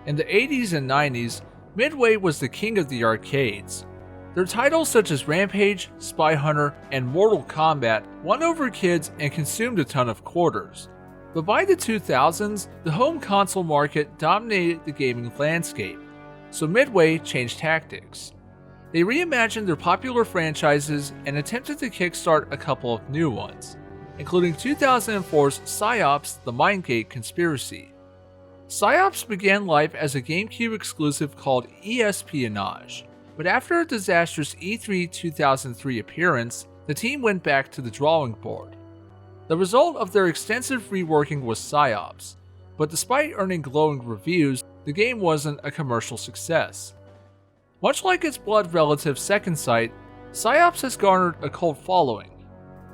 In the 80s and 90s, Midway was the king of the arcades. Their titles such as Rampage, Spy Hunter, and Mortal Kombat won over kids and consumed a ton of quarters. But by the 2000s, the home console market dominated the gaming landscape, so Midway changed tactics. They reimagined their popular franchises and attempted to kickstart a couple of new ones, including 2004's Psi-Ops: The Mindgate Conspiracy. Psi-Ops began life as a GameCube exclusive called Espionage, but after a disastrous E3 2003 appearance, the team went back to the drawing board. The result of their extensive reworking was Psi-Ops, but despite earning glowing reviews, the game wasn't a commercial success. Much like its blood relative Second Sight, Psi-Ops has garnered a cult following.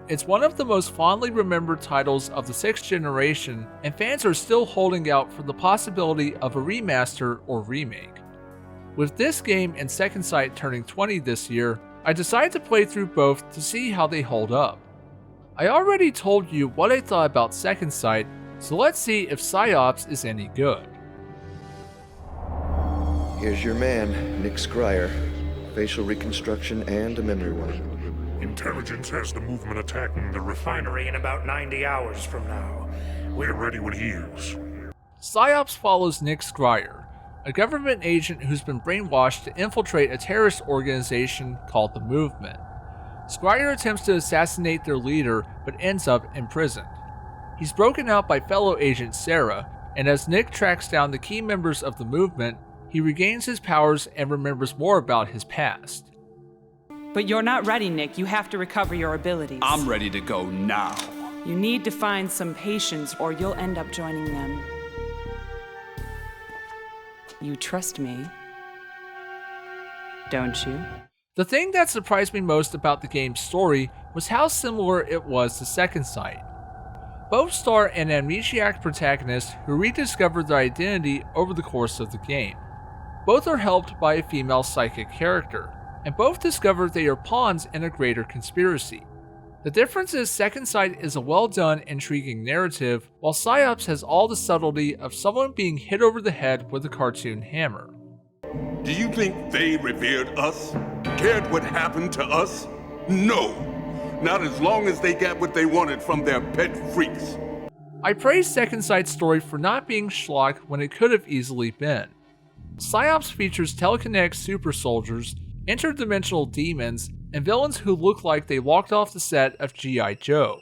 It's one of the most fondly remembered titles of the 6th generation, and fans are still holding out for the possibility of a remaster or remake. With this game and Second Sight turning 20 this year, I decided to play through both to see how they hold up. I already told you what I thought about Second Sight, so let's see if Psi-Ops is any good. Here's your man, Nick Scryer. Facial reconstruction and a memory one. Intelligence has the movement attacking the refinery in about 90 hours from now. We're ready when he is. Psi-Ops follows Nick Scryer, a government agent who's been brainwashed to infiltrate a terrorist organization called the Movement. Scryer attempts to assassinate their leader but ends up imprisoned. He's broken out by fellow agent Sarah, and as Nick tracks down the key members of the Movement, he regains his powers and remembers more about his past. But you're not ready, Nick. You have to recover your abilities. I'm ready to go now. You need to find some patience or you'll end up joining them. You trust me, don't you? The thing that surprised me most about the game's story was how similar it was to Second Sight. Both star an amnesiac protagonist who rediscovered their identity over the course of the game. Both are helped by a female psychic character, and both discover they are pawns in a greater conspiracy. The difference is Second Sight is a well-done, intriguing narrative, while Psi-Ops has all the subtlety of someone being hit over the head with a cartoon hammer. Do you think they revered us? Cared what happened to us? No! Not as long as they got what they wanted from their pet freaks. I praise Second Sight's story for not being schlock when it could have easily been. Psi-Ops features telekinetic super soldiers, interdimensional demons, and villains who look like they walked off the set of G.I. Joe.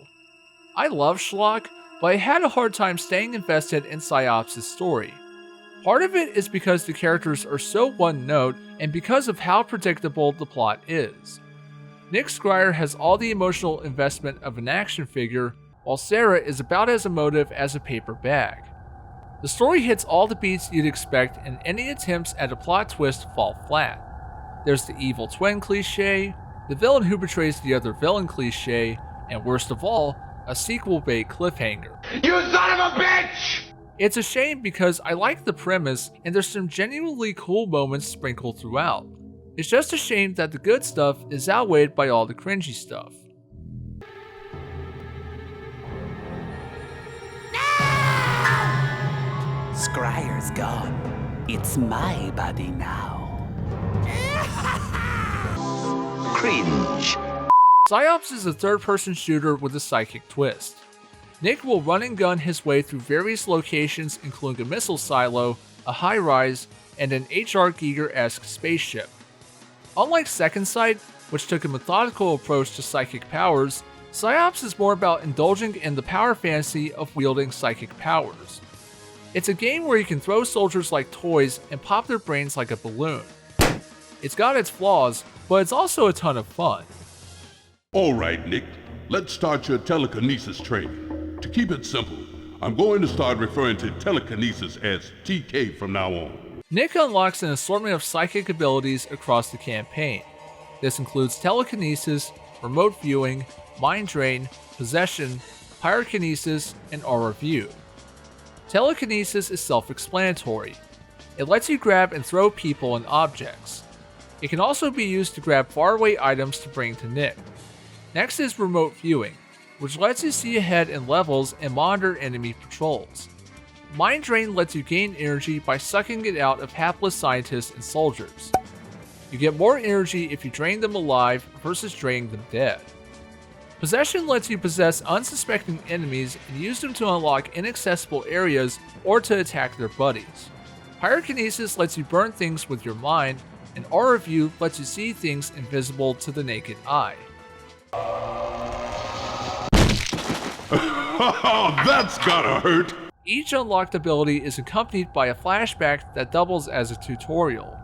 I love schlock, but I had a hard time staying invested in Psi-Ops' story. Part of it is because the characters are so one-note and because of how predictable the plot is. Nick Scryer has all the emotional investment of an action figure, while Sarah is about as emotive as a paper bag. The story hits all the beats you'd expect, and any attempts at a plot twist fall flat. There's the evil twin cliché, the villain who betrays the other villain cliché, and worst of all, a sequel bait cliffhanger. You son of a bitch! It's a shame because I like the premise and there's some genuinely cool moments sprinkled throughout. It's just a shame that the good stuff is outweighed by all the cringy stuff. Scryer's gone. It's my body now. Cringe. Psi-Ops is a third-person shooter with a psychic twist. Nick will run and gun his way through various locations including a missile silo, a high-rise, and an H.R. Giger-esque spaceship. Unlike Second Sight, which took a methodical approach to psychic powers, Psi-Ops is more about indulging in the power fantasy of wielding psychic powers. It's a game where you can throw soldiers like toys and pop their brains like a balloon. It's got its flaws, but it's also a ton of fun. All right, Nick. Let's start your telekinesis training. To keep it simple, I'm going to start referring to telekinesis as TK from now on. Nick unlocks an assortment of psychic abilities across the campaign. This includes telekinesis, remote viewing, mind drain, possession, pyrokinesis, and aura view. Telekinesis is self-explanatory. It lets you grab and throw people and objects. It can also be used to grab faraway items to bring to Nick. Next is remote viewing, which lets you see ahead in levels and monitor enemy patrols. Mind Drain lets you gain energy by sucking it out of hapless scientists and soldiers. You get more energy if you drain them alive versus draining them dead. Possession lets you possess unsuspecting enemies and use them to unlock inaccessible areas or to attack their buddies. Pyrokinesis lets you burn things with your mind, and Aura View lets you see things invisible to the naked eye. That's gotta hurt! Each unlocked ability is accompanied by a flashback that doubles as a tutorial.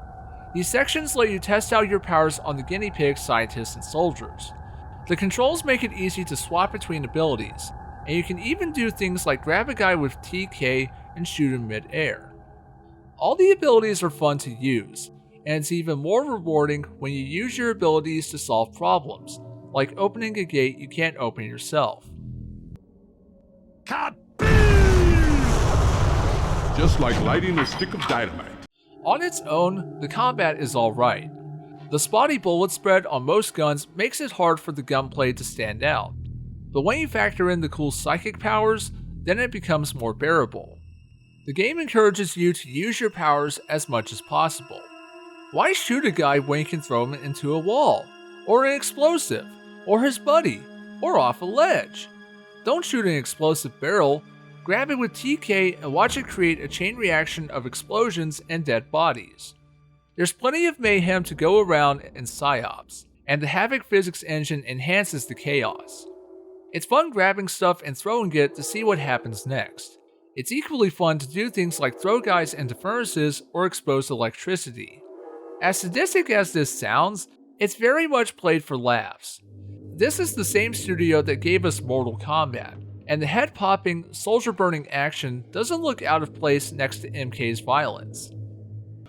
These sections let you test out your powers on the guinea pigs, scientists, and soldiers. The controls make it easy to swap between abilities, and you can even do things like grab a guy with TK and shoot him mid-air. All the abilities are fun to use, and it's even more rewarding when you use your abilities to solve problems, like opening a gate you can't open yourself. Just like lighting a stick of dynamite. On its own, the combat is alright. The spotty bullet spread on most guns makes it hard for the gunplay to stand out, but when you factor in the cool psychic powers, then it becomes more bearable. The game encourages you to use your powers as much as possible. Why shoot a guy when you can throw him into a wall, or an explosive, or his buddy, or off a ledge? Don't shoot an explosive barrel, grab it with TK and watch it create a chain reaction of explosions and dead bodies. There's plenty of mayhem to go around in Psi-Ops, and the Havoc physics engine enhances the chaos. It's fun grabbing stuff and throwing it to see what happens next. It's equally fun to do things like throw guys into furnaces or expose electricity. As sadistic as this sounds, it's very much played for laughs. This is the same studio that gave us Mortal Kombat, and the head-popping, soldier-burning action doesn't look out of place next to MK's violence.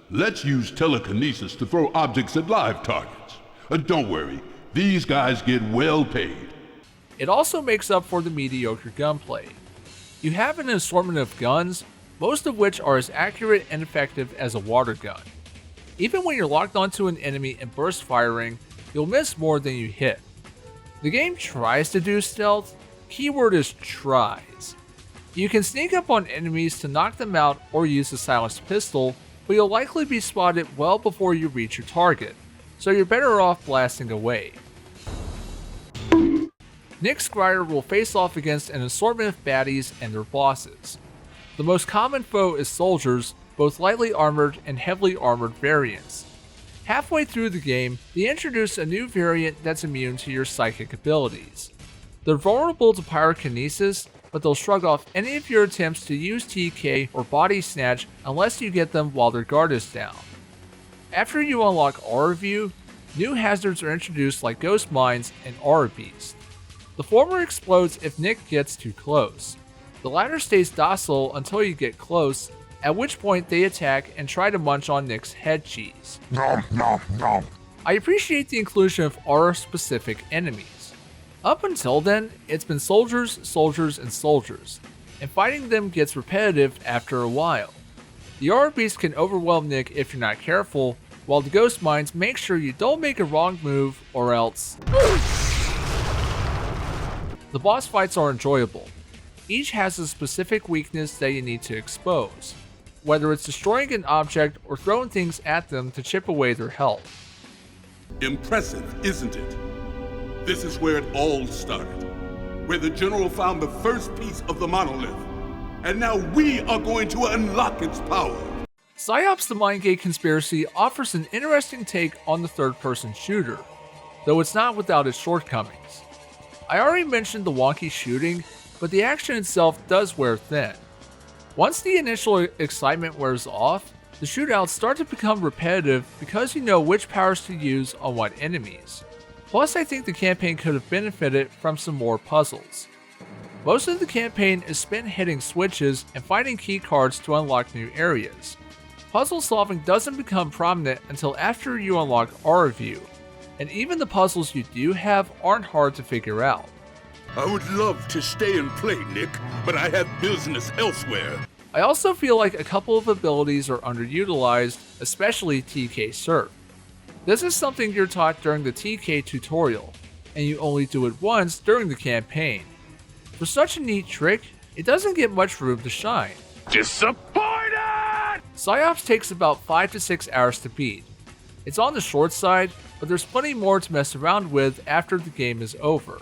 Let's use telekinesis to throw objects at live targets. Don't worry, these guys get well paid. It also makes up for the mediocre gunplay. You have an assortment of guns, most of which are as accurate and effective as a water gun. Even when you're locked onto an enemy and burst firing, you'll miss more than you hit. The game tries to do stealth, keyword is tries. You can sneak up on enemies to knock them out or use a silenced pistol, but you'll likely be spotted well before you reach your target, so you're better off blasting away. Nick Scryer will face off against an assortment of baddies and their bosses. The most common foe is soldiers, both lightly armored and heavily armored variants. Halfway through the game, they introduce a new variant that's immune to your psychic abilities. They're vulnerable to pyrokinesis, but they'll shrug off any of your attempts to use TK or body snatch unless you get them while their guard is down. After you unlock Aura View, new hazards are introduced like Ghost Mines and Aura Beast. The former explodes if Nick gets too close. The latter stays docile until you get close, at which point they attack and try to munch on Nick's head cheese. Nom nom nom. I appreciate the inclusion of aura-specific enemies. Up until then, it's been soldiers, soldiers, and soldiers, and fighting them gets repetitive after a while. The Aura Beast can overwhelm Nick if you're not careful, while the Ghost Mines make sure you don't make a wrong move or else. The boss fights are enjoyable. Each has a specific weakness that you need to expose, whether it's destroying an object or throwing things at them to chip away their health. Impressive, isn't it? This is where it all started, where the General found the first piece of the monolith, and now we are going to unlock its power. Psi-Ops the Mind Gate Conspiracy offers an interesting take on the third-person shooter, though it's not without its shortcomings. I already mentioned the wonky shooting, but the action itself does wear thin. Once the initial excitement wears off, the shootouts start to become repetitive because you know which powers to use on what enemies. Plus, I think the campaign could have benefited from some more puzzles. Most of the campaign is spent hitting switches and finding key cards to unlock new areas. Puzzle solving doesn't become prominent until after you unlock Aura View, and even the puzzles you do have aren't hard to figure out. I would love to stay and play, Nick, but I have business elsewhere. I also feel like a couple of abilities are underutilized, especially TK Surf. This is something you're taught during the TK tutorial, and you only do it once during the campaign. For such a neat trick, it doesn't get much room to shine. Disappointed! Psi-Ops takes about 5 to 6 hours to beat. It's on the short side, but there's plenty more to mess around with after the game is over.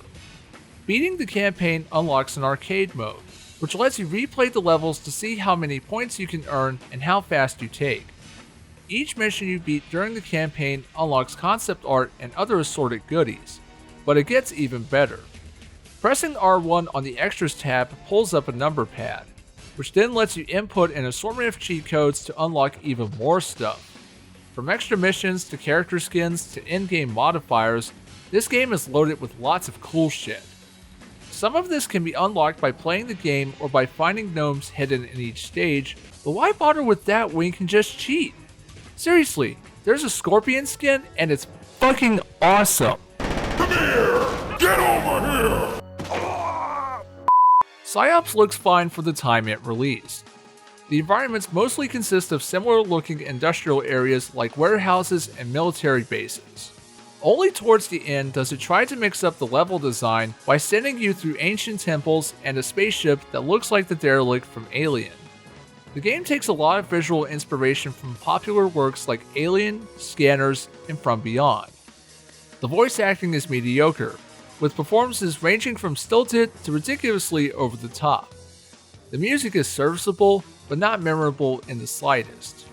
Beating the campaign unlocks an arcade mode, which lets you replay the levels to see how many points you can earn and how fast you take. Each mission you beat during the campaign unlocks concept art and other assorted goodies, but it gets even better. Pressing R1 on the Extras tab pulls up a number pad, which then lets you input an assortment of cheat codes to unlock even more stuff. From extra missions to character skins to in-game modifiers, this game is loaded with lots of cool shit. Some of this can be unlocked by playing the game or by finding gnomes hidden in each stage, but why bother with that when you can just cheat? Seriously, there's a scorpion skin and it's fucking awesome. Come here! Get over here! Psi-Ops looks fine for the time it released. The environments mostly consist of similar looking industrial areas like warehouses and military bases. Only towards the end does it try to mix up the level design by sending you through ancient temples and a spaceship that looks like the derelict from Alien. The game takes a lot of visual inspiration from popular works like Alien, Scanners, and From Beyond. The voice acting is mediocre, with performances ranging from stilted to ridiculously over the top. The music is serviceable, but not memorable in the slightest.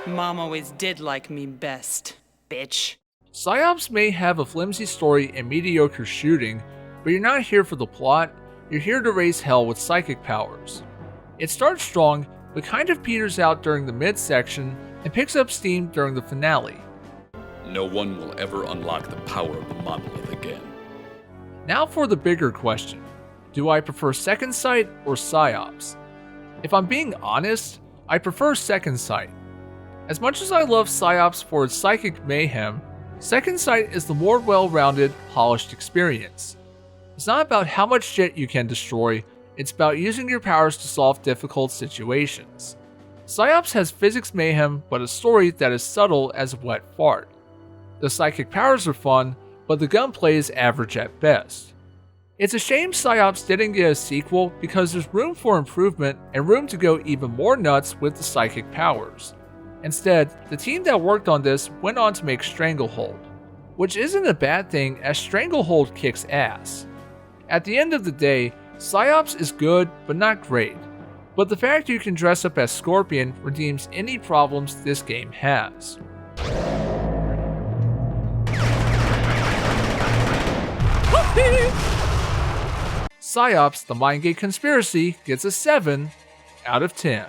Mom always did like me best, bitch. Psi-Ops may have a flimsy story and mediocre shooting, but you're not here for the plot, you're here to raise hell with psychic powers. It starts strong, but kind of peters out during the midsection and picks up steam during the finale. No one will ever unlock the power of the monolith again. Now for the bigger question. Do I prefer Second Sight or Psi-Ops? If I'm being honest, I prefer Second Sight. As much as I love Psi-Ops for its psychic mayhem, Second Sight is the more well-rounded, polished experience. It's not about how much shit you can destroy, it's about using your powers to solve difficult situations. Psi-Ops has physics mayhem, but a story that is subtle as a wet fart. The psychic powers are fun, but the gunplay is average at best. It's a shame Psi-Ops didn't get a sequel because there's room for improvement and room to go even more nuts with the psychic powers. Instead, the team that worked on this went on to make Stranglehold, which isn't a bad thing as Stranglehold kicks ass. At the end of the day, Psi-Ops is good but not great, but the fact you can dress up as Scorpion redeems any problems this game has. Psi-Ops: The Mindgate Conspiracy gets a 7 out of 10.